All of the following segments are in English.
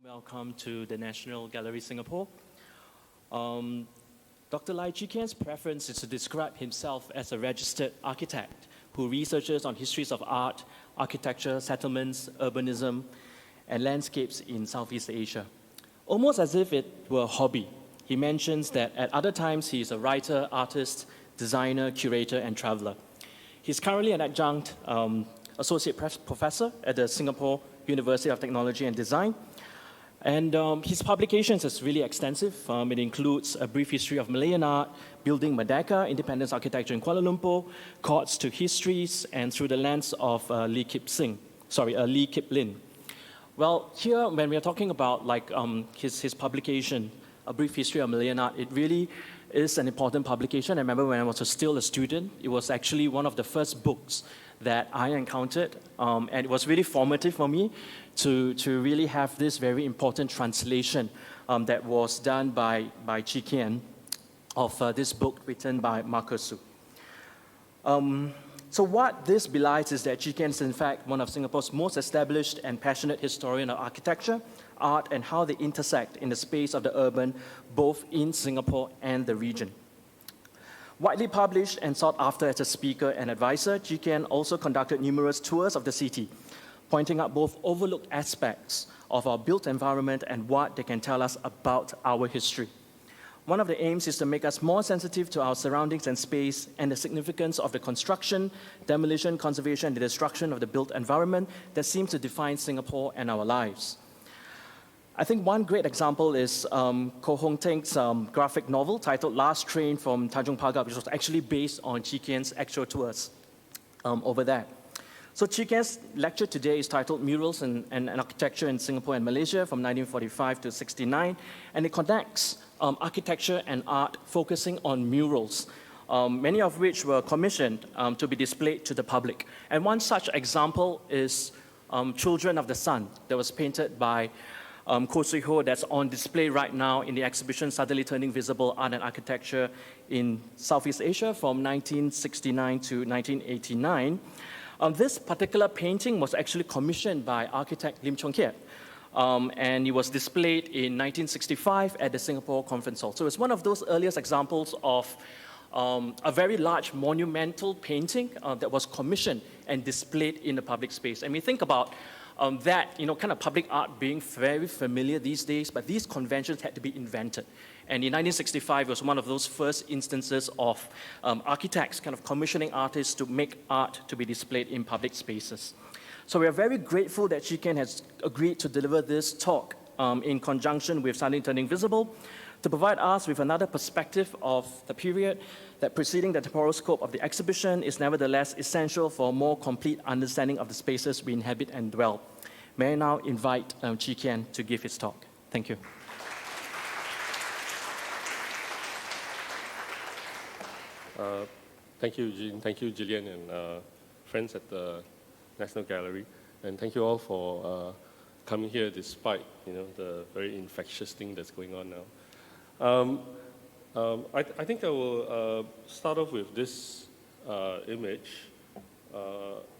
Welcome to the National Gallery Singapore. Dr. Lai Chee Kien's preference is to describe himself as a registered architect who researches on histories of art, architecture, settlements, urbanism, and landscapes in Southeast Asia. Almost as if it were a hobby, he mentions that at other times he is a writer, artist, designer, curator, and traveler. He's currently an adjunct associate professor at the Singapore University of Technology and Design. And his publications is really extensive. It includes a brief history of Malayan art, building Merdeka, independence architecture in Kuala Lumpur, Chords to Histories, and through the lens of Lee Kip Lin. Well, here when we are talking about his publication, A Brief History of Malayan Art, it really is an important publication. I remember when I was still a student, it was actually one of the first books that I encountered, and it was really formative for me to really have this very important translation that was done by Chee Kien of this book written by Marcus Su. So what this belies is that Chee Kien is in fact one of Singapore's most established and passionate historian of architecture, art, and how they intersect in the space of the urban, both in Singapore and the region. Widely published and sought after as a speaker and advisor, Chee Kien also conducted numerous tours of the city, pointing out both overlooked aspects of our built environment and what they can tell us about our history. One of the aims is to make us more sensitive to our surroundings and space and the significance of the construction, demolition, conservation, and the destruction of the built environment that seems to define Singapore and our lives. I think one great example is Koh Hong Teng's graphic novel titled Last Train from Tanjong Pagar, which was actually based on Chee Kien's actual tours over there. So Chee Kien's lecture today is titled Murals and Architecture in Singapore and Malaysia from 1945 to 69, and it connects architecture and art focusing on murals, many of which were commissioned to be displayed to the public. And one such example is Children of the Sun that was painted by Koh Sui Ho, that's on display right now in the exhibition Suddenly Turning Visible Art and Architecture in Southeast Asia from 1969 to 1989. This particular painting was actually commissioned by architect Lim Chung Kiat, and it was displayed in 1965 at the Singapore Conference Hall. So it's one of those earliest examples of a very large monumental painting that was commissioned and displayed in the public space. And we think about that, kind of public art being very familiar these days, but these conventions had to be invented. And in 1965, it was one of those first instances of architects kind of commissioning artists to make art to be displayed in public spaces. So we are very grateful that Chee Kien has agreed to deliver this talk in conjunction with Suddenly Turning Visible to provide us with another perspective of the period that preceding the temporal scope of the exhibition is nevertheless essential for a more complete understanding of the spaces we inhabit and dwell. May I now invite Chee Kien to give his talk. Thank you. Thank you, Jean. Thank you, Gillian, and friends at the National Gallery. And thank you all for coming here despite the very infectious thing that's going on now. I think I will start off with this image,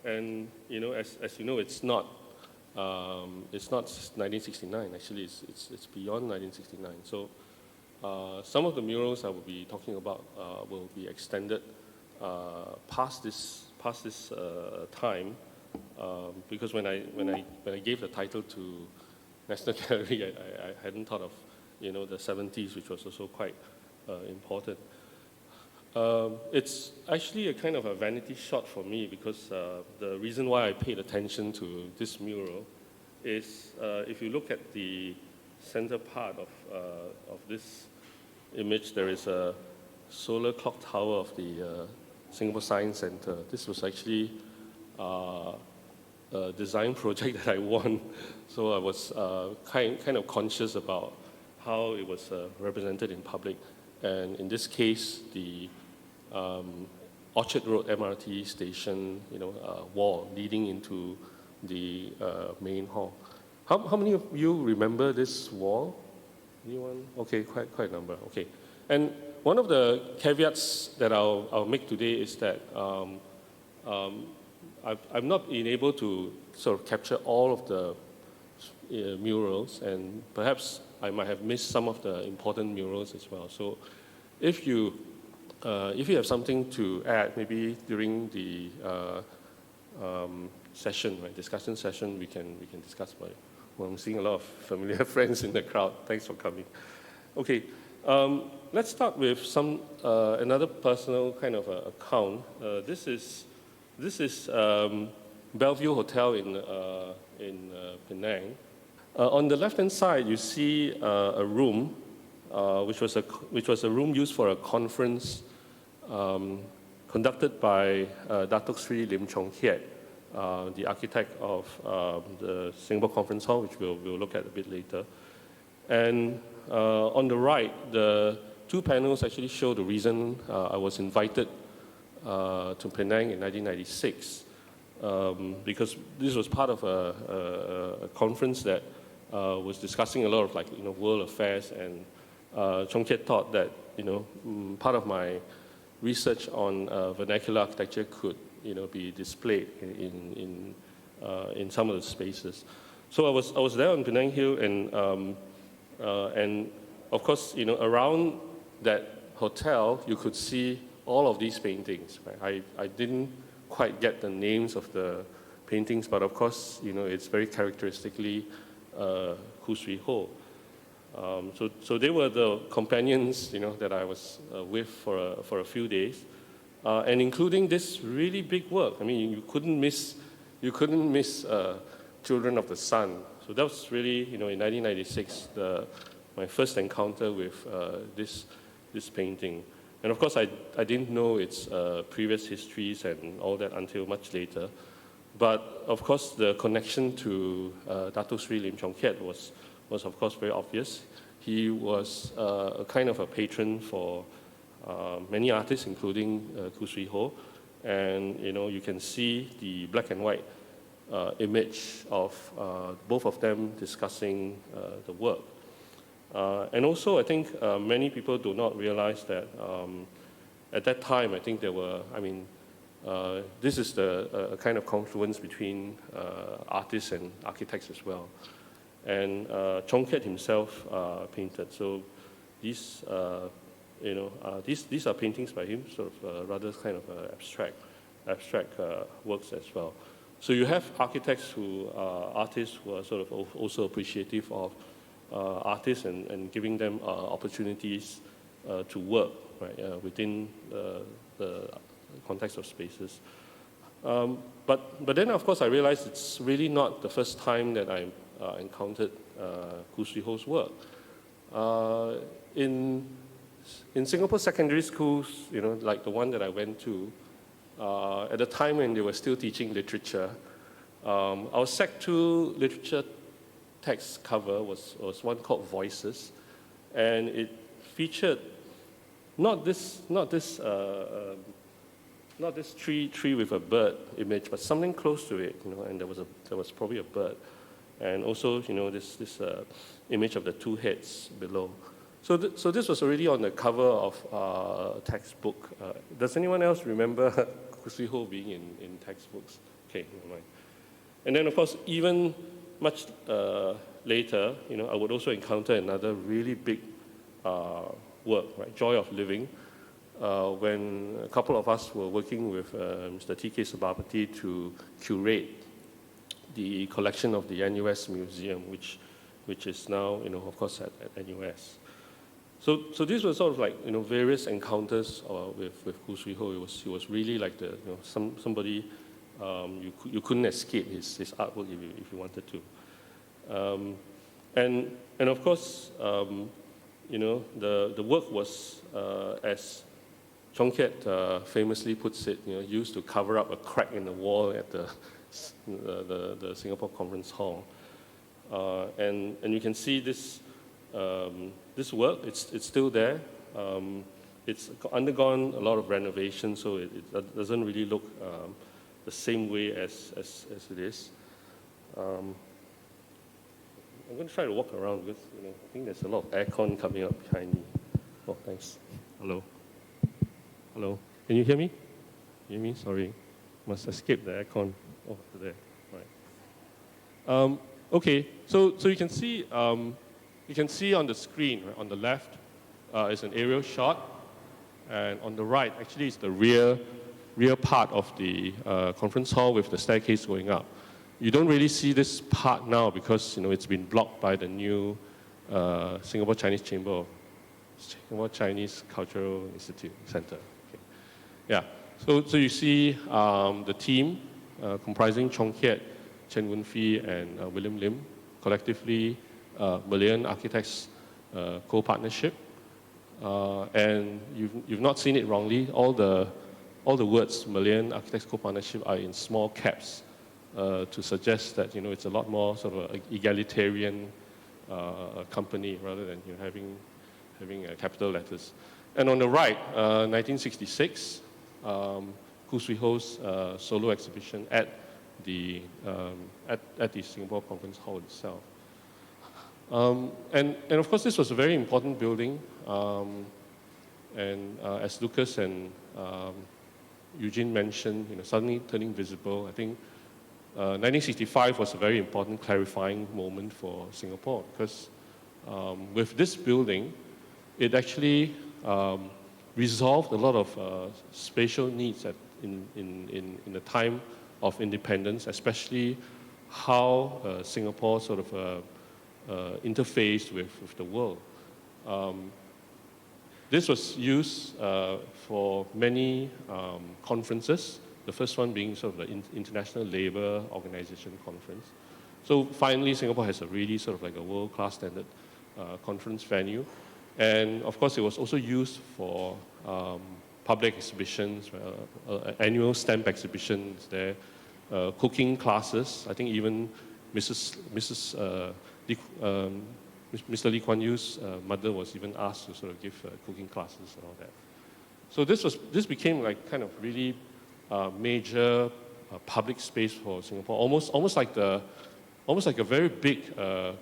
and as you know, it's not 1969. Actually, it's beyond 1969. So some of the murals I will be talking about will be extended past this time, because when I gave the title to National Gallery, I hadn't thought of the 70s, which was also quite important. It's actually a kind of a vanity shot for me, because the reason why I paid attention to this mural is if you look at the center part of this image, there is a solar clock tower of the Singapore Science Centre. This was actually a design project that I won, so I was kind of conscious about how it was represented in public. And in this case, the Orchard Road MRT station, wall leading into the main hall. How many of you remember this wall? Anyone? Okay, quite a number. Okay, and one of the caveats that I'll make today is that I've not been able to sort of capture all of the murals, and perhaps I might have missed some of the important murals as well. So if you have something to add, maybe during the session, right, discussion session, we can discuss about it. Well, I'm seeing a lot of familiar friends in the crowd. Thanks for coming. Okay, let's start with some another personal kind of account. This is Bellevue Hotel in Penang. On the left-hand side, you see a room, which was a room used for a conference conducted by Datuk Sri Lim Chong Kiat, the architect of the Singapore Conference Hall, which we'll look at a bit later. And on the right, the two panels actually show the reason I was invited to Penang in 1996, because this was part of a conference that was discussing a lot of world affairs, and Chong Kiat thought that part of my research on vernacular architecture could be displayed in some of the spaces. So I was there on Penang Hill, and of course around that hotel you could see all of these paintings. Right? I didn't quite get the names of the paintings, but of course it's very characteristically Khoo Swee Ho. So they were the companions that I was with for a few days, and including this really big work. I mean, you couldn't miss Children of the Sun. So that was really in 1996 my first encounter with this painting. And of course I didn't know its previous histories and all that until much later. But of course the connection to Datuk Sri Lim Chong Kiat was of course very obvious. He was a kind of a patron for many artists, including Khoo Swee Ho, and you can see the black and white image of both of them discussing the work. And also, I think many people do not realize that at that time, I think there were, this is a kind of confluence between artists and architects as well. And Chong Kiat himself painted. So these are paintings by him, sort of rather kind of abstract works as well. So you have architects artists who are sort of also appreciative of artists and giving them opportunities to work, right, within the context of spaces. But then, of course, I realized it's really not the first time that I encountered Khoo Swee Ho's work. In Singapore secondary schools, like the one that I went to, at the time when they were still teaching literature, our Sec 2 literature text cover was one called Voices, and it featured not this tree with a bird image, but something close to it, and there was probably a bird, and also this image of the two heads below. So this was already on the cover of a textbook. Does anyone else remember Khoo Swee Ho being in textbooks? Okay, never mind. And then of course, even much later, I would also encounter another really big work, right, Joy of Living, when a couple of us were working with Mr. T.K. Sabapati to curate the collection of the NUS Museum, which is now, of course, at NUS. So these were sort of like, various encounters with Khoo Swee Ho. He was really like somebody you couldn't escape his artwork if you wanted to. And of course, the work was, as Chong Kiat famously puts it, used to cover up a crack in the wall at the Singapore Conference Hall. And you can see this work. It's still there. It's undergone a lot of renovation, so it doesn't really look the same way as it is. I'm going to try to walk around because I think there's a lot of aircon coming up behind me. Oh, thanks. Hello. Hello. Can you hear me? Hear me? Sorry. Must escape the aircon. Oh, there. Right. Okay, so you can see on the screen, right, on the left is an aerial shot, and on the right actually is the rear part of the conference hall with the staircase going up. You don't really see this part now because it's been blocked by the new Singapore Chinese Cultural Institute Center. Okay. Yeah, so you see the team comprising Chong Kiet, Chen Wen-Fee, and William Lim, collectively Malayan Architects Co-Partnership. And you've not seen it wrongly. All the words Malayan Architects Co-Partnership are in small caps to suggest that it's a lot more sort of an egalitarian company rather than having capital letters. And on the right, 1966, Khoo Swee Ho's solo exhibition at the Singapore Conference Hall itself. And of course, this was a very important building. And as Lucas and Eugene mentioned, suddenly turning visible. I think 1965 was a very important clarifying moment for Singapore because with this building, it actually resolved a lot of spatial needs in the time of independence, especially how Singapore sort of interfaced with the world. This was used for many conferences, the first one being sort of the International Labour Organization Conference. So finally, Singapore has a really sort of like a world-class standard conference venue. And of course, it was also used for public exhibitions, annual stamp exhibitions there, cooking classes. I think even Mr. Lee Kuan Yew's mother was even asked to sort of give cooking classes and all that. So this became like kind of really major public space for Singapore, almost like a very big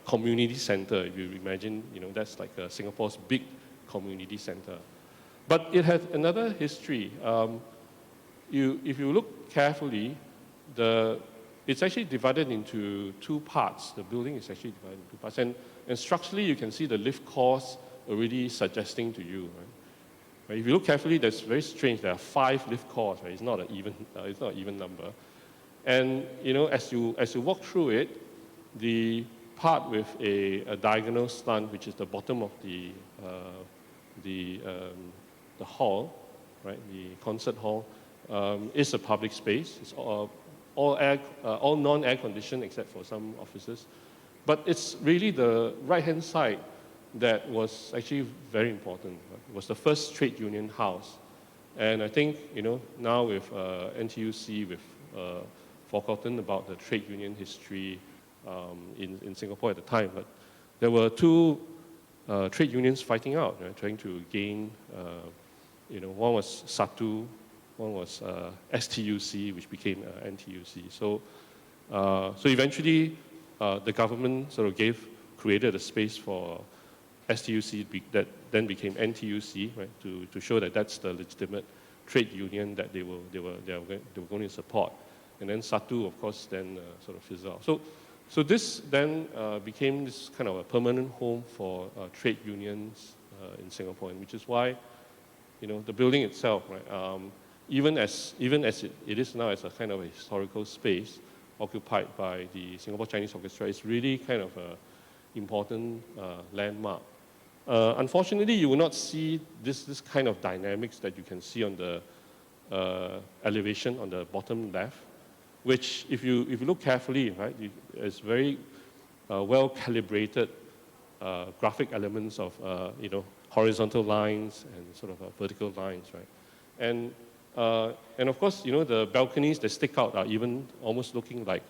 community center. If you imagine, that's like Singapore's big community center. But it had another history. If you look carefully, it's actually divided into two parts. The building is actually divided into two parts. And structurally, you can see the lift course already suggesting to you, right? If you look carefully, that's very strange. There are 5 lift cores, right? It's not an even number. And as you walk through it, the part with a diagonal slant, which is the bottom of the hall, right? The concert hall, is a public space. It's all non-air conditioned except for some offices. But it's really the right-hand side that was actually very important. Right? It was the first trade union house. And I think, now with NTUC, with forgotten about the trade union history in Singapore at the time, but there were 2 trade unions fighting out, right? Trying to gain, one was SATU, one was STUC, which became NTUC. So eventually, the government sort of created a space for STUC that then became NTUC, right? To show that that's the legitimate trade union that they were going to support, and then SATU, of course, then sort of fizzled out. So this then became this kind of a permanent home for trade unions in Singapore, and which is why, the building itself, right? Even as it is now as a kind of a historical space occupied by the Singapore Chinese Orchestra, it's really kind of an important landmark. Unfortunately, you will not see this kind of dynamics that you can see on the elevation on the bottom left, which if you look carefully, right, it's very well calibrated graphic elements of horizontal lines and sort of vertical lines, right? And of course, the balconies that stick out are even almost looking like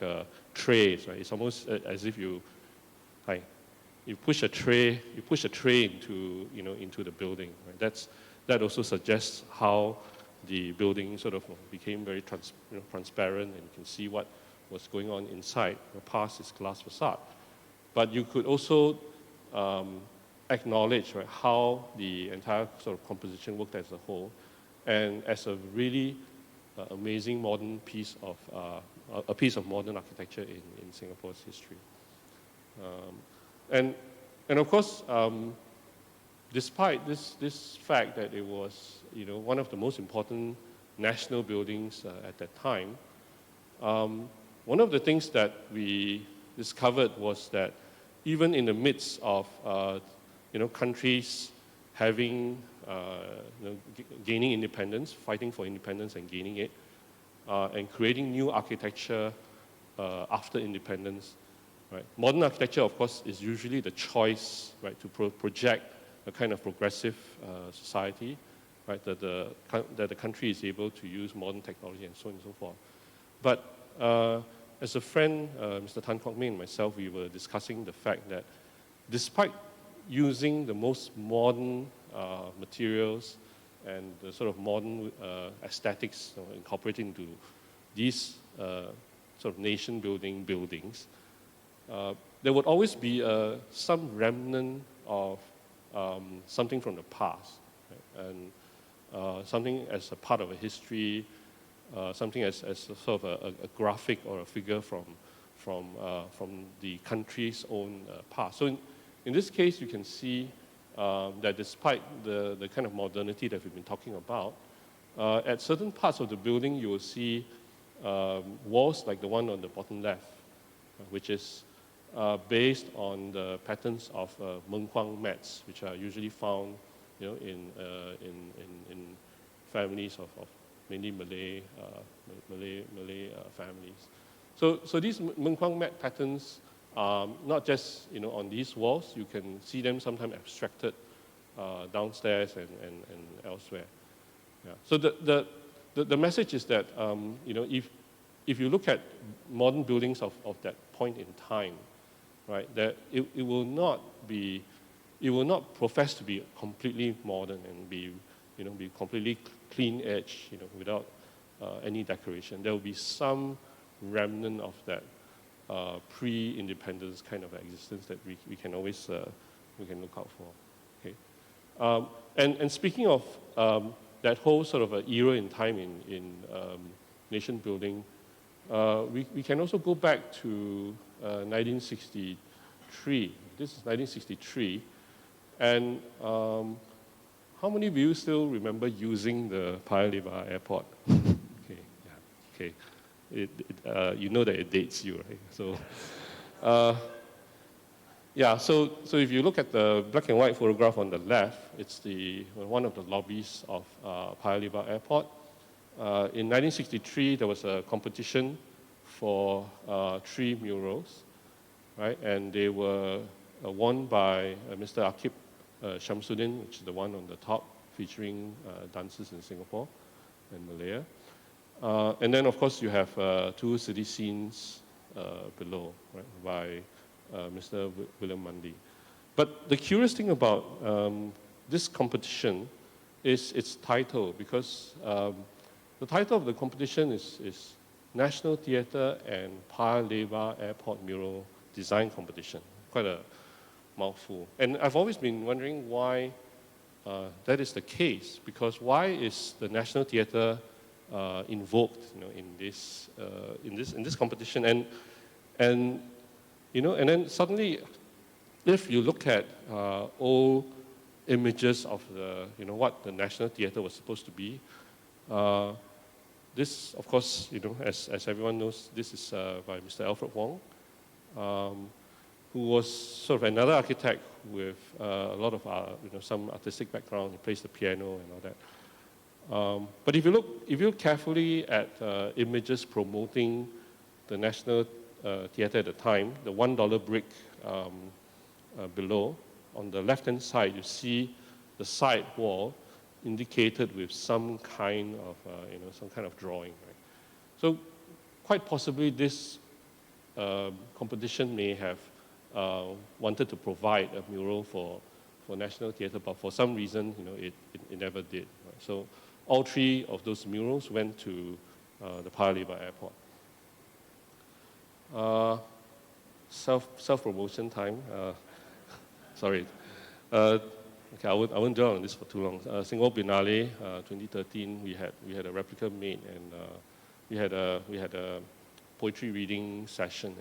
trays, right? It's almost as if you push a tray into into the building, right? That also suggests how the building sort of became very transparent, and you can see what was going on inside past its glass facade. But you could also acknowledge, right, how the entire sort of composition worked as a whole, and as a really amazing modern piece of modern architecture in Singapore's history. And of course, despite this fact that it was, one of the most important national buildings at that time, one of the things that we discovered was that even in the midst of, countries having, gaining independence, fighting for independence and gaining it, and creating new architecture after independence, right? Modern architecture, of course, is usually the choice, right, to project a kind of progressive society, right, that the country is able to use modern technology and so on and so forth. But as a friend, Mr. Tan Kwok Min and myself, we were discussing the fact that despite using the most modern materials and the sort of modern aesthetics incorporated into these sort of nation-building buildings, there would always be some remnant of something from the past, right? And something as a part of a history, something as a sort of a graphic or a figure from the country's own past. So in this case, you can see that despite the kind of modernity that we've been talking about, at certain parts of the building, you will see walls like the one on the bottom left, which is based on the patterns of mengkuang mats, which are usually found, in families of mainly Malay families. So these mengkuang mat patterns, not just on these walls, you can see them sometimes abstracted downstairs and elsewhere. Yeah. So the message is that if you look at modern buildings of that point in time, right, that it will not profess to be completely modern and be completely clean edge, without any decoration. There will be some remnant of that pre-independence kind of existence that we can always we can look out for. Okay, and speaking of that whole sort of era in time in nation building, we can also go back to 1963. This is 1963, and how many of you still remember using the Paya Lebar Airport? Okay, yeah, okay. You know that it dates you, right? So, yeah. So if you look at the black and white photograph on the left, it's one of the lobbies of Paya Lebar Airport. In 1963, there was a competition for 3 murals, right? And they were won by Mr. Akib Shamsuddin, which is the one on the top, featuring dances in Singapore and Malaya. And then, of course, you have 2 city scenes below, right, by Mr. William Mundy. But the curious thing about this competition is its title, because the title of the competition is National Theatre and Paya Lebar Airport Mural Design Competition. Quite a mouthful. And I've always been wondering why that is the case, because why is the National Theatre invoked, in this competition? And then suddenly, if you look at old images of what the National Theatre was supposed to be, this, of course, as everyone knows, this is by Mr. Alfred Wong, who was sort of another architect with a lot of some artistic background. He plays the piano and all that. But if you look carefully at images promoting the National Theatre at the time, the $1 brick below, on the left-hand side, you see the side wall indicated with some kind of drawing. Right? So, quite possibly, this competition may have wanted to provide a mural for National Theatre, but for some reason, it never did. Right? So, all 3 of those murals went to the Paya Lebar Airport. Self-promotion time. Sorry. Okay, I won't dwell on this for too long. Singapore Biennale 2013, we had a replica made, and we had a poetry reading session,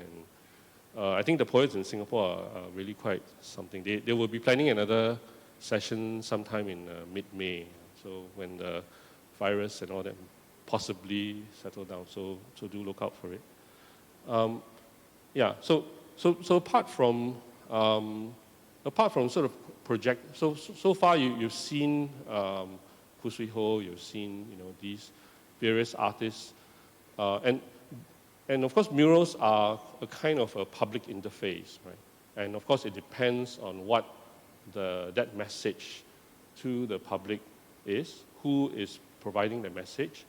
I think the poets in Singapore are really quite something. They will be planning another session sometime in mid-May, so when the virus and all that possibly settle down. So do look out for it. Yeah. So apart from sort of project, so far you've seen Pu Sui Ho, you've seen these various artists, and of course murals are a kind of a public interface, right? And of course it depends on what that message to the public is, who is providing the message,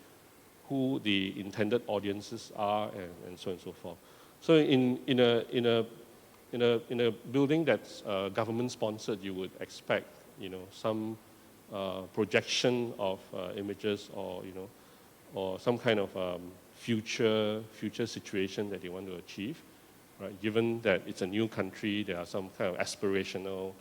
who the intended audiences are, and so on and so forth. So in a building that's government sponsored, you would expect some projection of images, or some kind of future situation that they want to achieve, right? Given that it's a new country, there are some kind of aspirational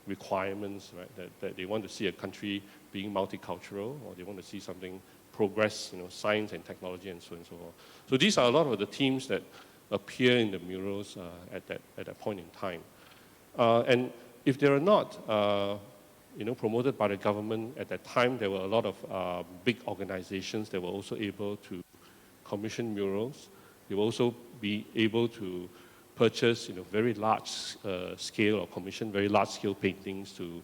requirements, right? That they want to see a country being multicultural, or they want to see something progress, science and technology, and so on and so on. So these are a lot of the themes that appear in the murals at that point in time. And if they are not, promoted by the government at that time, there were a lot of big organizations that were also able to commission murals. They will also be able to purchase, very large scale, or commission very large scale paintings to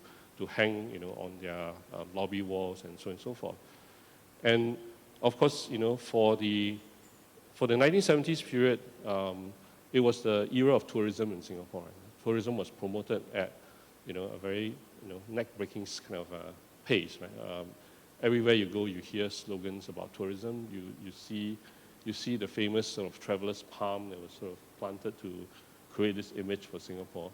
hang, on their lobby walls and so on and so forth. And of course, for the 1970s period, it was the era of tourism in Singapore. Right? Tourism was promoted at, a very, neck-breaking kind of pace. Right? Everywhere you go, you hear slogans about tourism. You see the famous sort of traveler's palm that was sort of planted to create this image for Singapore.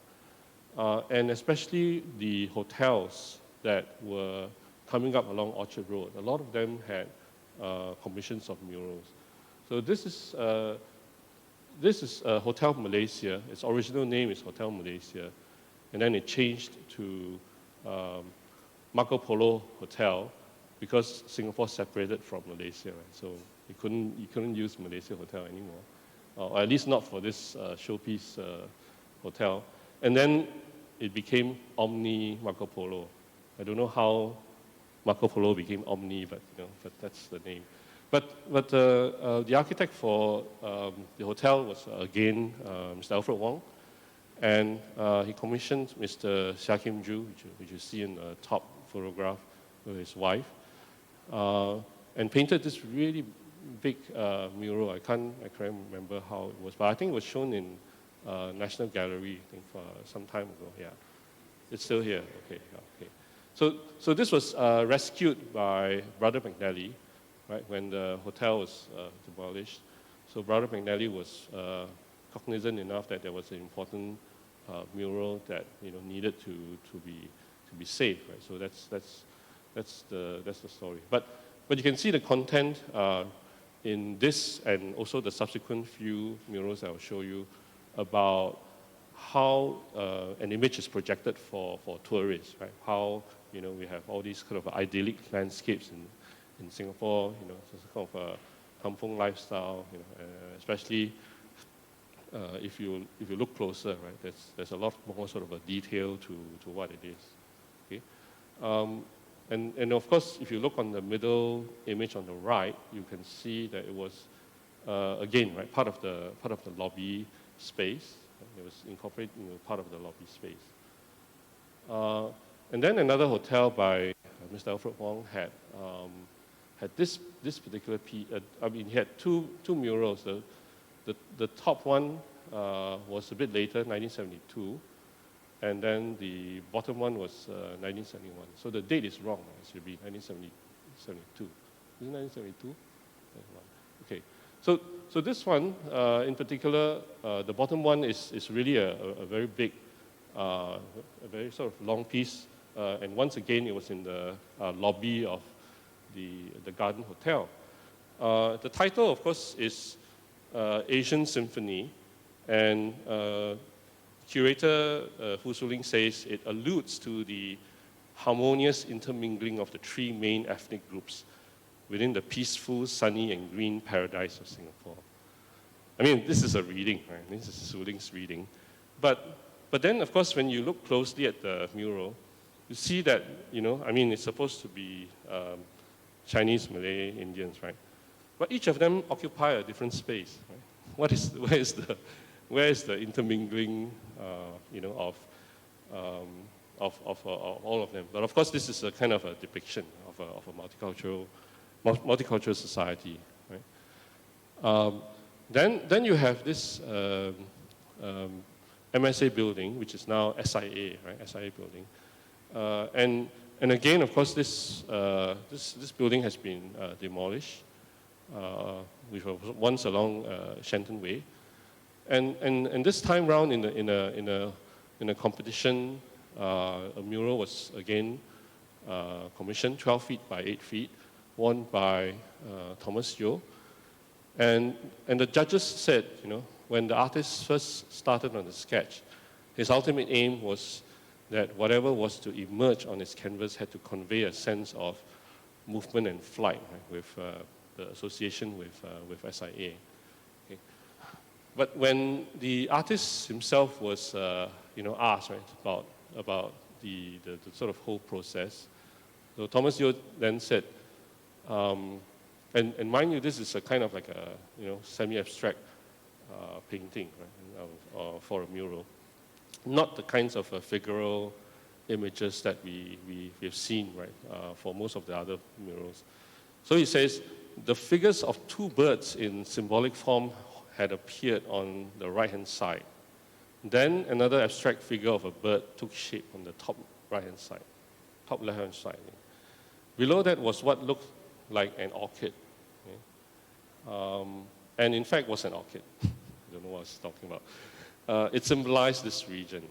And especially the hotels that were coming up along Orchard Road, a lot of them had commissions of murals. So this is Hotel Malaysia. Its original name is Hotel Malaysia, and then it changed to Marco Polo Hotel because Singapore separated from Malaysia. Right? So you couldn't use Malaysia Hotel anymore, or at least not for this showpiece hotel. And then it became Omni Marco Polo. I don't know how Marco Polo became Omni, but that's the name. But the architect for the hotel was again Mr. Alfred Wong, and he commissioned Mr. Sia Kim Joo, which you see in the top photograph with his wife, and painted this really big mural. I can't remember how it was, but I think it was shown in National Gallery, I think, for some time ago. Yeah, it's still here. Okay. So this was rescued by Brother McNally, right, when the hotel was demolished. So Brother McNally was cognizant enough that there was an important mural that needed to be saved. Right? So that's the story. But you can see the content in this and also the subsequent few murals I will show you about how an image is projected for tourists, right? How we have all these kind of idyllic landscapes in Singapore, it's kind of a kampung lifestyle, especially if you look closer, right? There's a lot more sort of a detail to what it is. Okay, and of course, if you look on the middle image on the right, you can see that it was again, right, part of the lobby space. It was incorporated part of the lobby space. And then another hotel by Mr. Alfred Wong had this particular piece. He had two murals. The top one was a bit later, 1972, and then the bottom one was 1971. So the date is wrong. It should be 1972. Is it 1972? Okay. So this one in particular, the bottom one is really a very big, a very sort of long piece. And once again, it was in the lobby of the Garden Hotel. The title, of course, is Asian Symphony, and curator Hu Suling says it alludes to the harmonious intermingling of the three main ethnic groups within the peaceful, sunny, and green paradise of Singapore. I mean, this is a reading, right? This is Su-Ling's reading. But then, of course, when you look closely at the mural, you see that, I mean, it's supposed to be Chinese, Malay, Indians, right? But each of them occupy a different space, right? Where is the intermingling, of all of them? But of course, this is a kind of a depiction of a multicultural society, right? Then you have this MSA building, which is now SIA, right? SIA building, and again, of course, this building has been demolished, which was once along Shenton Way, and this time round in a competition, a mural was again commissioned, 12 feet by 8 feet, won by Thomas Yeo, and the judges said, when the artist first started on the sketch, his ultimate aim was that whatever was to emerge on his canvas had to convey a sense of movement and flight, right, with the association with SIA. Okay. But when the artist himself was, asked, right, about the sort of whole process, so Thomas Yeo then said, and mind you, this is a kind of like a semi-abstract painting, right, for a mural, not the kinds of figural images that we've seen, right, for most of the other murals. So he says the figures of two birds in symbolic form had appeared on the right-hand side. Then another abstract figure of a bird took shape on the top right-hand side, top left-hand side. Below that was what looked like an orchid, okay? And in fact was an orchid. I don't know what I was talking about. It symbolized this region.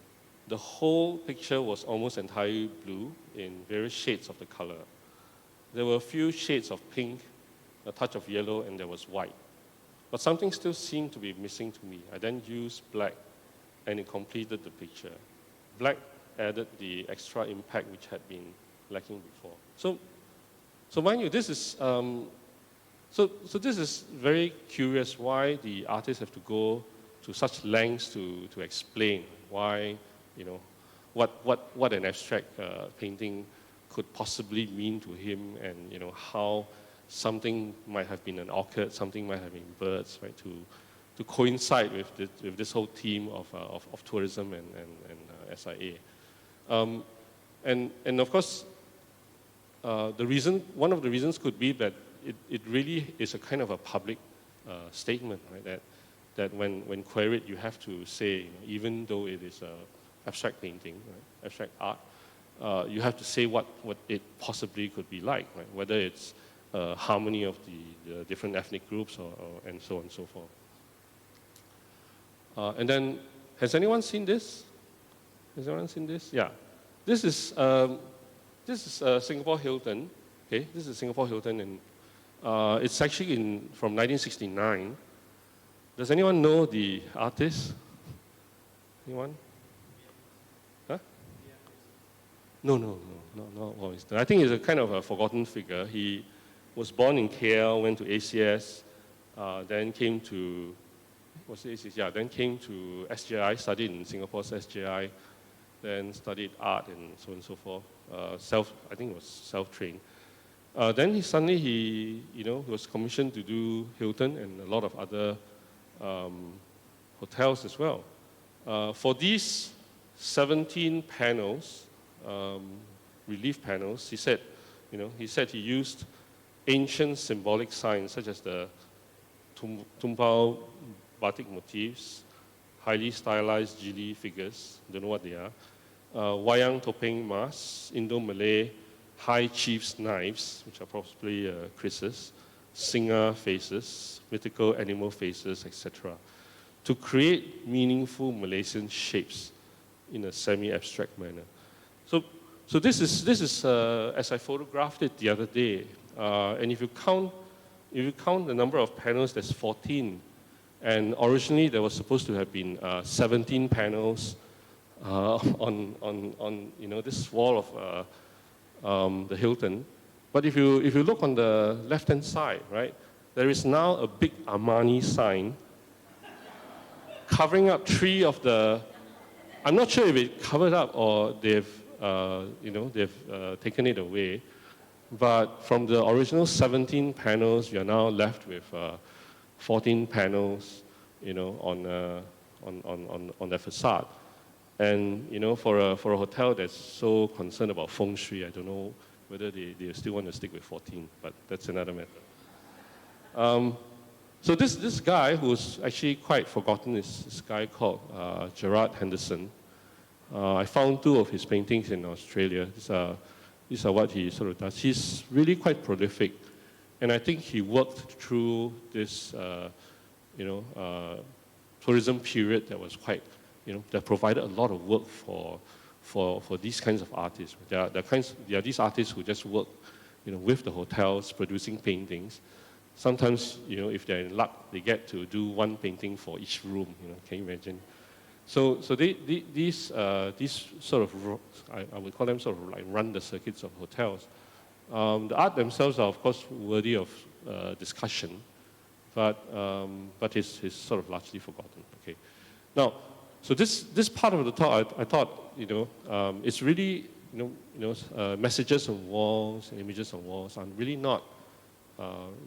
The whole picture was almost entirely blue in various shades of the color. There were a few shades of pink, a touch of yellow, and there was white. But something still seemed to be missing to me. I then used black, and it completed the picture. Black added the extra impact which had been lacking before. So mind you, this is so this is very curious why the artists have to go to such lengths to explain why, what an abstract painting could possibly mean to him, and how something might have been an orchid, something might have been birds, right? To coincide with this whole theme of tourism and SIA, and of course, one of the reasons could be that it really is a kind of a public statement, right? That when queried, you have to say, even though it is abstract painting, right? Abstract art, you have to say what it possibly could be like, right? Whether it's harmony of the different ethnic groups and so on and so forth. And then, has anyone seen this? Has anyone seen this? Yeah. This is Singapore Hilton. Okay, this is Singapore Hilton, and it's actually from 1969. Does anyone know the artist? Anyone? Huh? No, not always. I think he's a kind of a forgotten figure. He was born in KL, went to ACS, then came to, then came to SJI, studied in Singapore's SJI, then studied art and so on and so forth. I think it was self-trained. Then he was commissioned to do Hilton and a lot of other hotels as well. For these 17 panels, relief panels, he said he used ancient symbolic signs such as the tumpao batik motifs, highly stylized gili figures, don't know what they are, wayang topeng masks, Indo-Malay high chief's knives, which are possibly krises, Singa faces, mythical animal faces, etc., to create meaningful Malaysian shapes in a semi-abstract manner. So this is as I photographed it the other day, and if you count the number of panels, there's 14, and originally there was supposed to have been 17 panels on this wall of the Hilton. But if you look on the left-hand side, right, there is now a big Armani sign covering up 3 of the, I'm not sure if it covered up or they've, taken it away. But from the original 17 panels, you're now left with 14 panels, on the facade. And for a hotel that's so concerned about feng shui, I don't know whether they still want to stick with 14, but that's another matter. So this guy who's actually quite forgotten is this guy called Gerard Henderson. I found 2 of his paintings in Australia. These are what he sort of does. He's really quite prolific, and I think he worked through this, tourism period that was quite, that provided a lot of work for these kinds of artists. There are these artists who just work, with the hotels producing paintings. Sometimes, if they're in luck, they get to do 1 painting for each room. Can you imagine? So these sort of, I would call them sort of like run the circuits of hotels. The art themselves are, of course, worthy of discussion, but it's sort of largely forgotten. Okay, now, so this part of the talk, I thought, it's really, messages on walls, images on walls are really not,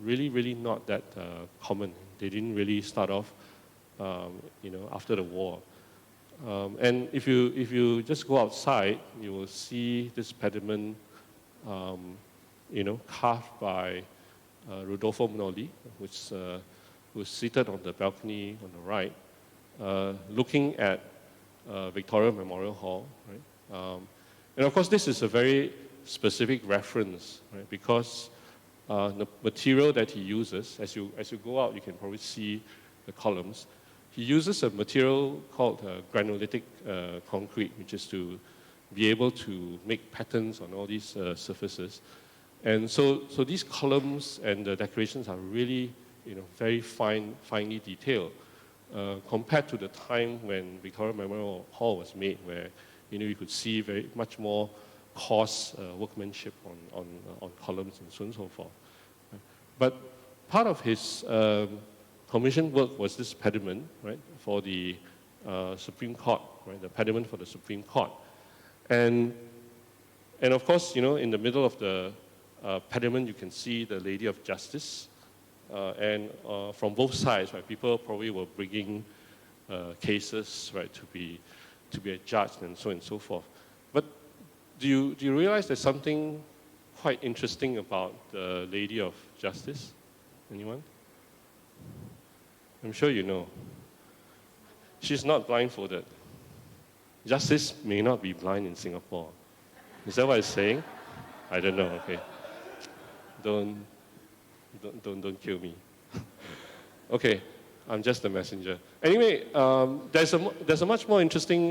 really not that common. They didn't really start off, after the war. And if you just go outside, you will see this pediment, carved by Rodolfo Minoli, who's seated on the balcony on the right, looking at Victoria Memorial Hall, right? And of course, this is a very specific reference, right? Because the material that he uses, as you go out, you can probably see the columns. He uses a material called granulitic concrete, which is to be able to make patterns on all these surfaces. And so these columns and the decorations are really, very finely detailed compared to the time when Victoria Memorial Hall was made, where, you could see very much more coarse workmanship on columns and so on and so forth. But part of his commissioned work was this pediment, right, for the Supreme Court, right, the pediment for the Supreme Court. And of course, in the middle of the pediment, you can see the Lady of Justice. And from both sides, right, people probably were bringing cases, right, to be adjudged and so on and so forth. But do you realize there's something quite interesting about the Lady of Justice? Anyone? I'm sure you know. She's not blindfolded. Justice may not be blind in Singapore. Is that what it's saying? I don't know, okay. Don't kill me. Okay, I'm just the messenger. Anyway, there's a much more interesting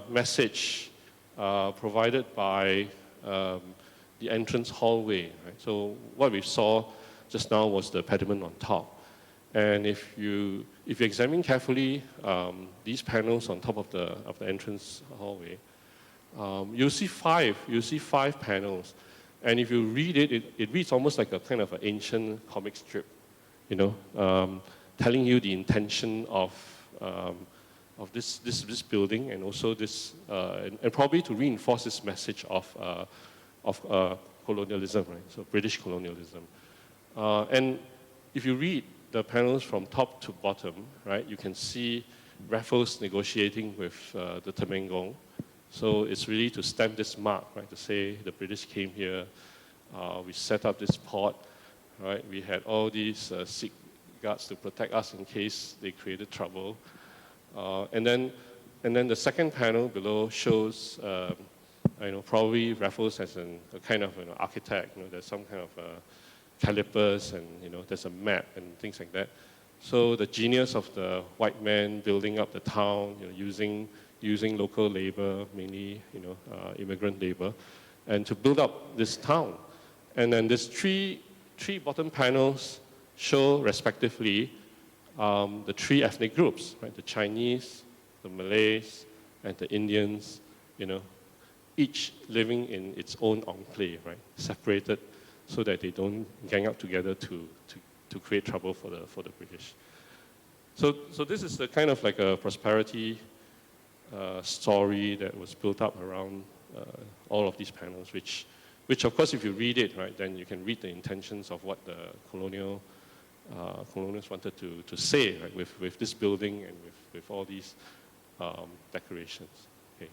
message provided by the entrance hallway. Right? So what we saw just now was the pediment on top. And if you examine carefully these panels on top of the entrance hallway, you'll see five panels. And if you read it, it reads almost like a kind of an ancient comic strip, telling you the intention of this building, and also this, and probably to reinforce this message of colonialism, right? So British colonialism. And if you read the panels from top to bottom, right, you can see Raffles negotiating with the Temenggung. So it's really to stamp this mark, right, to say the British came here, we set up this port, right, we had all these Sikh guards to protect us in case they created trouble. And then the second panel below shows, probably Raffles as a kind of an architect. There's some kind of calipers, and there's a map and things like that. So the genius of the white man building up the town, using local labor, mainly immigrant labor, and to build up this town. And then these three bottom panels show respectively the three ethnic groups, right? The Chinese, the Malays, and the Indians, each living in its own enclave, right? Separated so that they don't gang up together to create trouble for the British. So this is the kind of like a prosperity story that was built up around all of these panels, which of course, if you read it, right, then you can read the intentions of what the colonialists wanted to say, right, with this building and with all these decorations. Okay.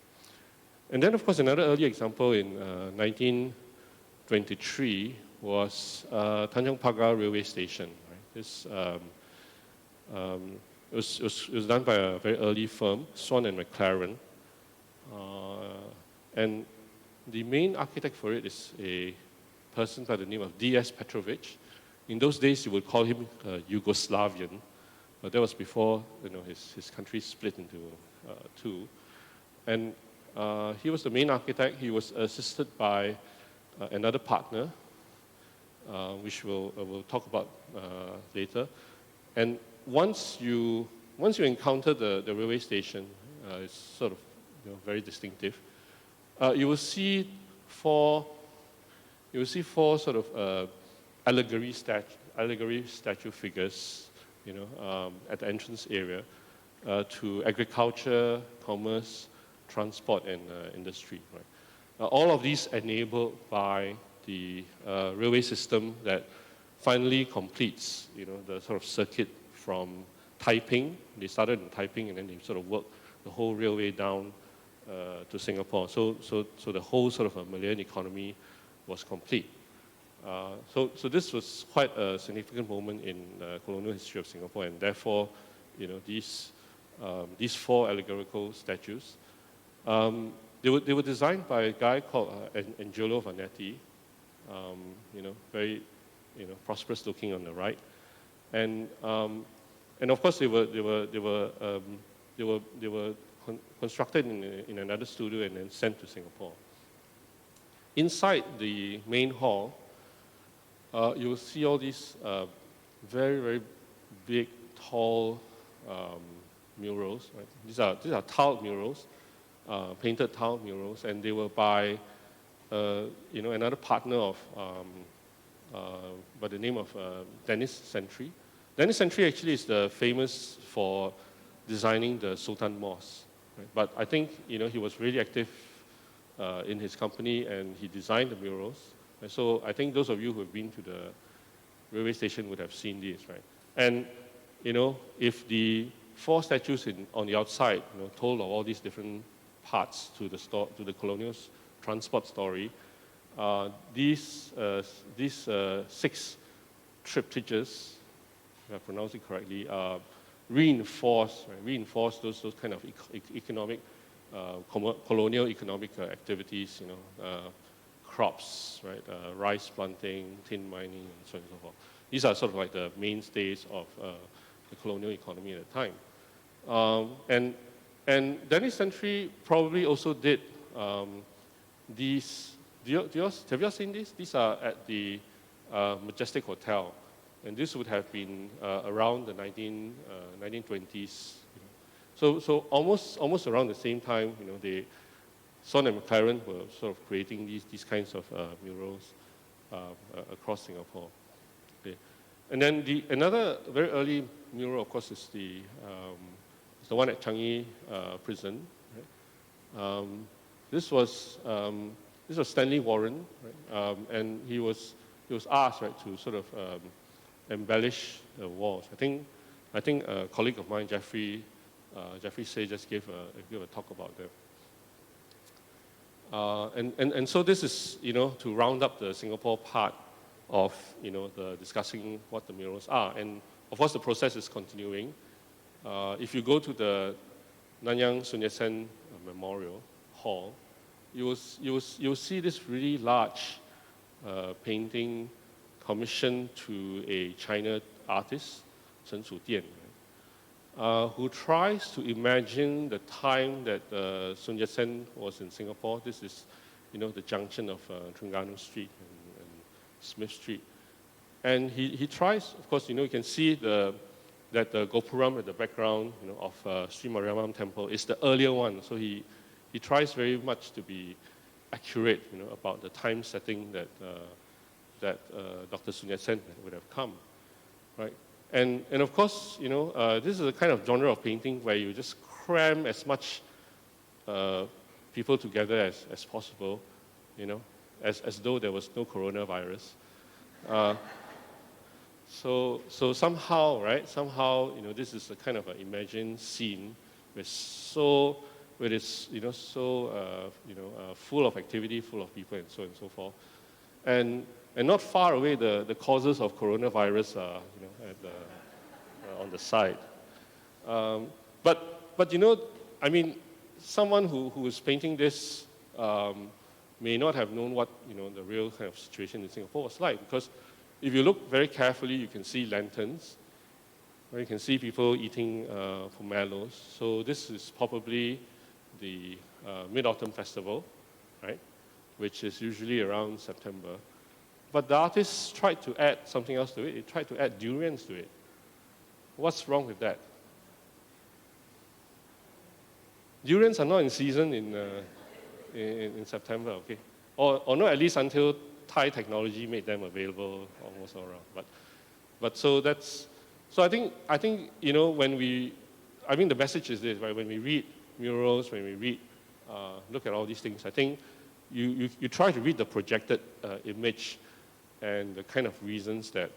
And then, of course, another early example in 1923 was Tanjong Pagar Railway Station. Right? This it was done by a very early firm, Swan and McLaren, and the main architect for it is a person by the name of D.S. Petrovic. In those days, you would call him Yugoslavian, but that was before his country split into two. And he was the main architect. He was assisted by another partner, which we'll talk about later. And once you encounter the railway station, it's sort of very distinctive. You will see four sort of allegory statue figures, at the entrance area to agriculture, commerce, transport, and industry. Right? All of these enabled by the railway system that finally completes, the sort of circuit from Taiping. They started in Taiping, and then they sort of worked the whole railway down to Singapore. So the whole sort of a Malayan economy was complete. So this was quite a significant moment in the colonial history of Singapore, and therefore, these four allegorical statues, they were designed by a guy called Angelo Vanetti, very prosperous looking on the right, and of course they were constructed in another studio and then sent to Singapore. Inside the main hall, you will see all these very, very big, tall murals. Right? These are tiled murals, painted tiled murals, and they were by another partner of by the name of Dennis Sentry. Dennis Sentry actually is famous for designing the Sultan Mosque. Right? But I think he was really active in his company, and he designed the murals. And so I think those of you who have been to the railway station would have seen these, right? And if the four statues on the outside, told of all these different parts to the colonial transport story, these 6 triptychs, if I pronounce it correctly, reinforce those kind of economic, colonial economic activities, crops, right, rice planting, tin mining, and so on and so forth. These are sort of like the mainstays of the colonial economy at the time. And Dennis Sentry probably also did these. Have you all seen these? These are at the Majestic Hotel, and this would have been around the 1920s. So almost around the same time, Swan and McLaren were sort of creating these kinds of murals across Singapore. Okay. And then another very early mural, of course, is the one at Changi prison. Right? This was Stanley Warren, right? And he was asked, right, to sort of embellish the walls. I think a colleague of mine, Jeffrey Say, just gave a talk about them. And so this is, to round up the Singapore part of, the discussing what the murals are. And of course, the process is continuing. If you go to the Nanyang Sun Yat-sen Memorial Hall, you'll see this really large painting commissioned to a China artist, Chen Shu-Dian, who tries to imagine the time that Sun Yat-sen was in Singapore. This is, the junction of Terengganu Street and Smith Street. And he tries, of course, you can see that the Gopuram at the background, of Sri Mariamman Temple is the earlier one. So he tries very much to be accurate, about the time setting that Dr. Sun Yat-sen would have come, right? And of course, this is a kind of genre of painting where you just cram as much people together as possible, as though there was no coronavirus. So somehow, right? Somehow, this is a kind of an imagined scene with so full of activity, full of people, and so on and so forth. And not far away, the causes of coronavirus are, on the side. But I mean, someone who is painting this may not have known what the real kind of situation in Singapore was like, because if you look very carefully, you can see lanterns, or you can see people eating pomelos. So this is probably the Mid-Autumn Festival, right, which is usually around September. But the artists tried to add something else to it. They tried to add durians to it. What's wrong with that? Durians are not in season in September, okay? Or not at least until Thai technology made them available almost all around. But so I think the message is this, right? When we read murals, when we read, look at all these things, I think you try to read the projected image and the kind of reasons that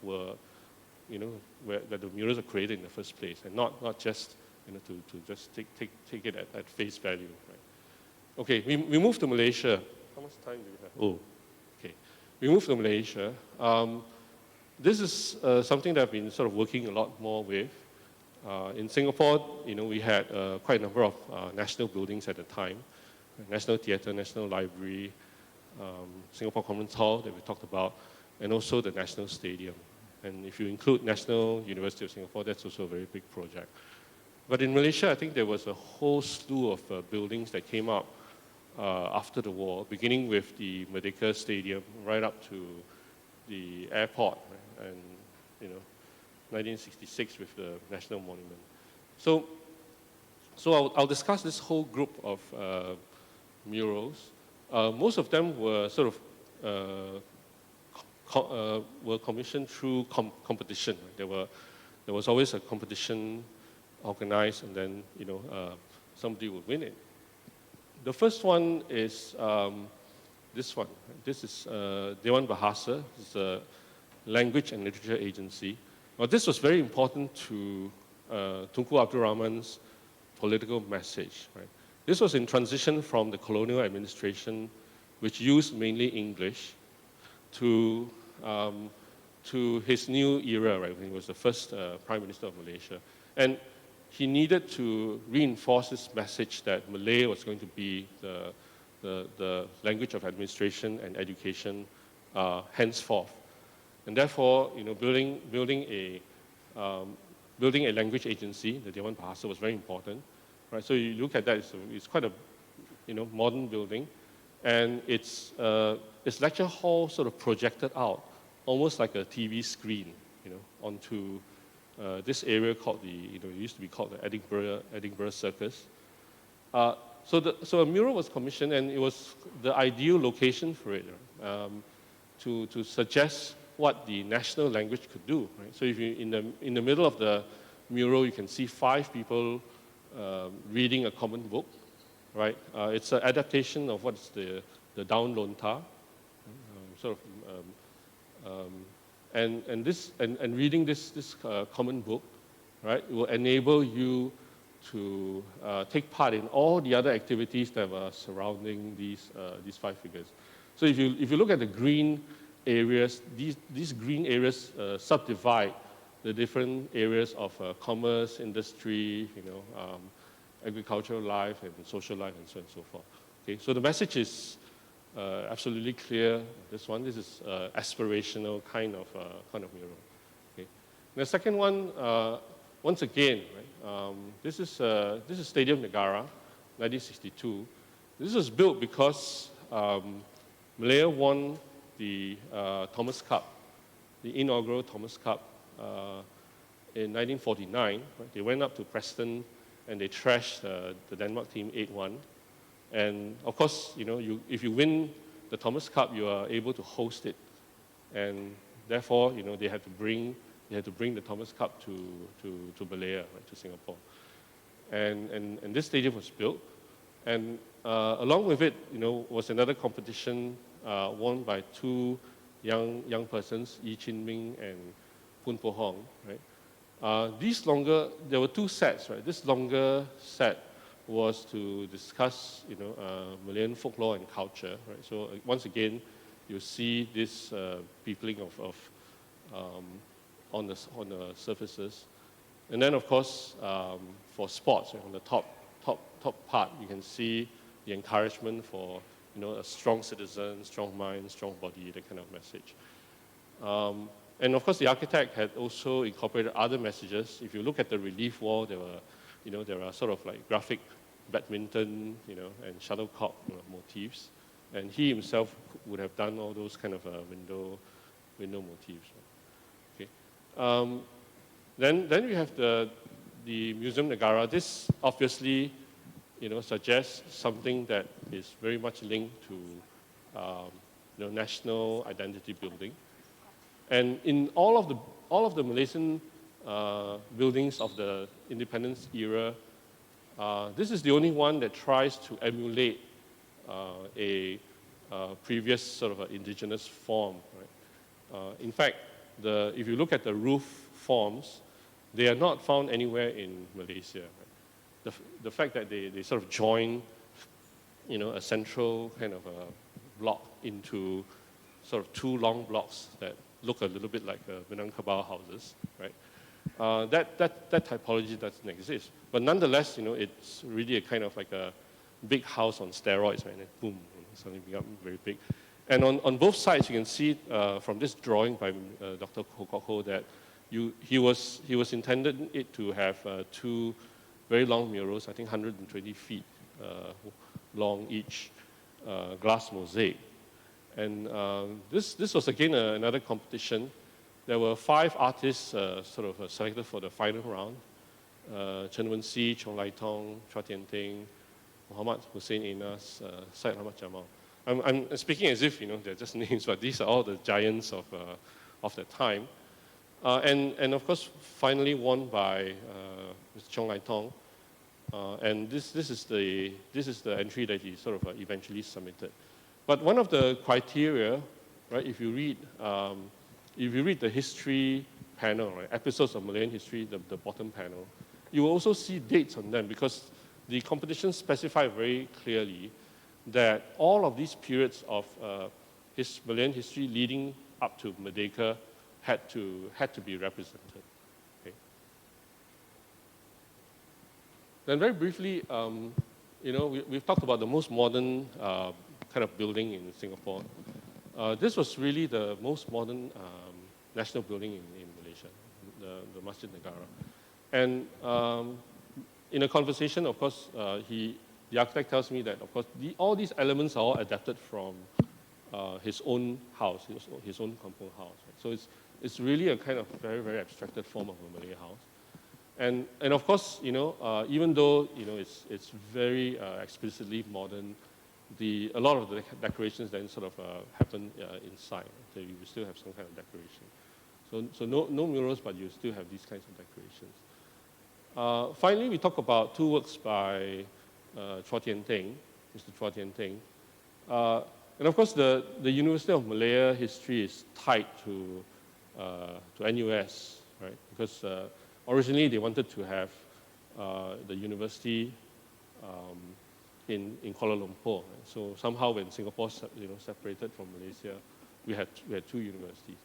that the murals are created in the first place, and not just to just take it at face value, right? Okay, we moved to Malaysia. How much time do we have? Oh, okay. We moved to Malaysia. This is something that I've been sort of working a lot more with. In Singapore, we had quite a number of national buildings at the time: National Theatre, National Library, Singapore Conference Hall that we talked about, and also the National Stadium. And if you include National University of Singapore, that's also a very big project. But in Malaysia, I think there was a whole slew of buildings that came up after the war, beginning with the Merdeka Stadium right up to the airport, right? And 1966 with the National Monument. So I'll discuss this whole group of murals. Most of them were sort of were commissioned through competition. Right? There was always a competition organized, and then somebody would win it. The first one is this one. This is Dewan Bahasa. It's a language and literature agency. Now, this was very important to Tunku Abdul Rahman's political message. Right? This was in transition from the colonial administration, which used mainly English, to his new era, right, when he was the first Prime Minister of Malaysia. And he needed to reinforce this message that Malay was going to be the language of administration and education henceforth. And therefore, building a language agency, the Dewan Bahasa, was very important. Right? So you look at that; it's quite a modern building, and its lecture hall sort of projected out, almost like a TV screen, onto this area called it used to be called the Edinburgh Circus. So a mural was commissioned, and it was the ideal location for it, to suggest what the national language could do. Right? So if you in the middle of the mural, you can see 5 people reading a common book. Right? It's an adaptation of what's the Down Lontar, and reading this common book, right, will enable you to take part in all the other activities that are surrounding these 5 figures. So if you look at the green areas, these green areas subdivide the different areas of commerce, industry, agricultural life and social life, and so on and so forth. Okay, so the message is absolutely clear. This is aspirational kind of mural. Okay, the second one, once again, right, this is Stadium Negara, 1962. This was built because Malaya won the Thomas Cup, the inaugural Thomas Cup in 1949. Right? They went up to Preston and they trashed the Denmark team 8-1. And of course, if you win the Thomas Cup, you are able to host it. And therefore, they had to bring they had to bring the Thomas Cup to Malaya, right, to Singapore. And this stadium was built. And along with it, was another competition won by two young persons, Yi Chin Ming and Poon Po Hong, right? There were two sets, right? This longer set was to discuss, Malayan folklore and culture, right? So once again, you see this peopling on the surfaces, and then of course for sports, right, on the top part, you can see the encouragement for a strong citizen, strong mind, strong body, that kind of message. And of course, the architect had also incorporated other messages. If you look at the relief wall, there are sort of like graphic badminton, and shuttlecock motifs. And he himself would have done all those kind of window motifs. Okay. Then we have the Museum Negara. This obviously, suggests something that is very much linked to, national identity building. And in all of the Malaysian buildings of the independence era, this is the only one that tries to emulate a previous sort of indigenous form. Right? In fact, if you look at the roof forms, they are not found anywhere in Malaysia. Right? The fact that they sort of join, a central kind of a block into sort of two long blocks that look a little bit like Minangkabau houses, right? That typology doesn't exist. But nonetheless, it's really a kind of like a big house on steroids, right? And then boom, suddenly become very big. And on both sides, you can see from this drawing by Dr. Ho Kok Ho that he was intended it to have two very long murals, I think 120 feet long each, glass mosaic. And this was again another competition. There were 5 artists sort of selected for the final round. Chen Wen-si, Chong Lai Tong, Chua Tian Ting, Muhammad Hussein Inas, Syed Ahmad Jamal. I'm speaking as if they're just names, but these are all the giants of the time. And of course, finally won by Mr. Chong Lai Tong. And this is the entry that he sort of eventually submitted. But one of the criteria, right? If you read the history panel, right, episodes of Malayan history, the bottom panel, you will also see dates on them because the competition specified very clearly that all of these periods of Malayan history leading up to Merdeka had to be represented. Okay. Then very briefly, we've talked about the most modern kind of building in Singapore. This was really the most modern national building in Malaysia, the Masjid Negara. And in a conversation, of course, the architect tells me that, of course, all these elements are all adapted from his own house, his own kampung house. Right? So it's really a kind of very, very abstracted form of a Malay house. And of course, even though it's very explicitly modern, a lot of the decorations then sort of happen inside. So you still have some kind of decoration. So no murals, but you still have these kinds of decorations. Finally, we talk about 2 works by Chua Tian Ting, Mr. Chua Tian Ting. And of course, the University of Malaya history is tied to NUS, right? Because originally they wanted to have the university in Kuala Lumpur. Right? So somehow when Singapore separated from Malaysia, we had 2 universities.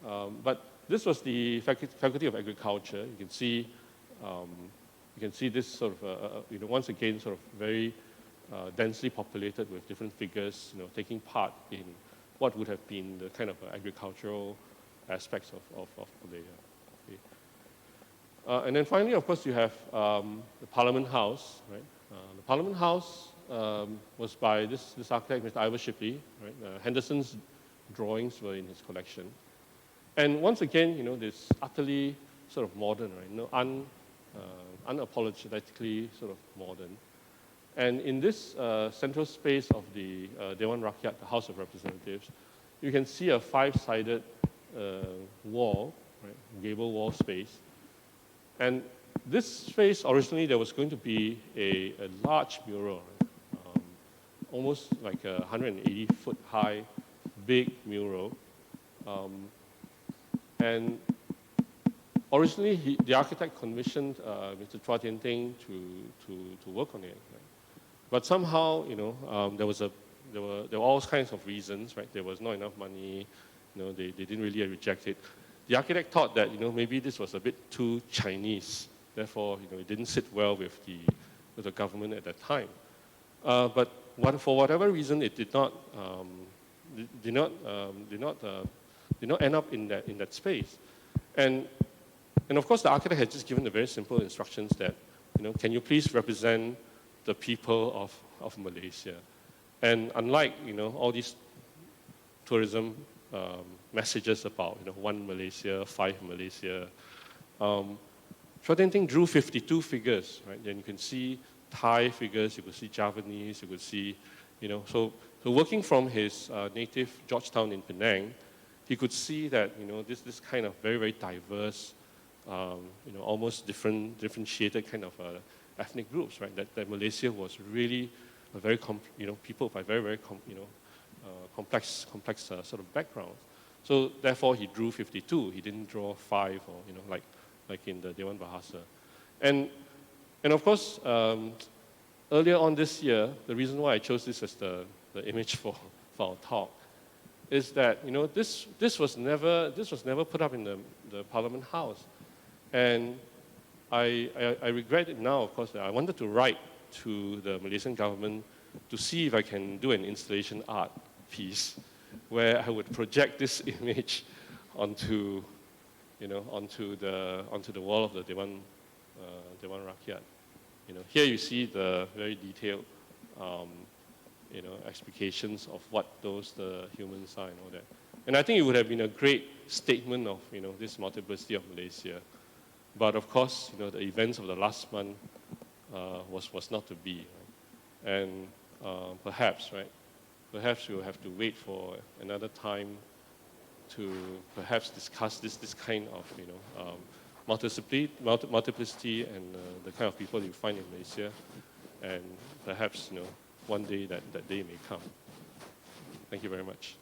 But this was the Faculty of Agriculture. You can see this sort of once again sort of very densely populated with different figures taking part in what would have been the kind of agricultural aspects of Malaya. Okay. And then finally, of course, you have the Parliament House, right? The Parliament House was by this architect, Mr. Ivor Shipley, right? Henderson's drawings were in his collection. And once again, this utterly sort of modern, right? Unapologetically sort of modern. And in this central space of the Dewan Rakyat, the House of Representatives, you can see a 5-sided wall, right, gable wall space. And this space, originally, there was going to be a large mural, right? Almost like a 180-foot high, big mural. And originally, the architect commissioned Mr. Chua Tian Ting to work on it. Right? But somehow, there were all kinds of reasons, right? There was not enough money. They didn't really reject it. The architect thought that, maybe this was a bit too Chinese. Therefore, it didn't sit well with the government at that time. But for whatever reason, it did not end up in that space. And of course, the architect had just given the very simple instructions that, can you please represent the people of Malaysia? And unlike, all these tourism messages about, one Malaysia, five Malaysia, Chua Tian Ting drew 52 figures, right? And you can see Thai figures, you could see Javanese, you could see, so working from his native Georgetown in Penang, he could see that, this kind of very, very diverse, almost differentiated kind of ethnic groups, right? That Malaysia was really a very, people by very, very, complex sort of backgrounds. So therefore, he drew 52. He didn't draw 5 or, like in the Dewan Bahasa. And of course, earlier on this year, the reason why I chose this as the image for our talk is that, this was never put up in the Parliament House. And I regret it now, of course. I wanted to write to the Malaysian government to see if I can do an installation art piece where I would project this image onto the wall of the Dewan Rakyat. Here you see the very detailed, explications of what the humans are and all that. And I think it would have been a great statement of, this multiplicity of Malaysia. But of course, the events of the last month was not to be. Right? And perhaps we'll have to wait for another time to perhaps discuss this kind of, multiplicity and the kind of people you find in Malaysia. And perhaps, one day that day may come. Thank you very much.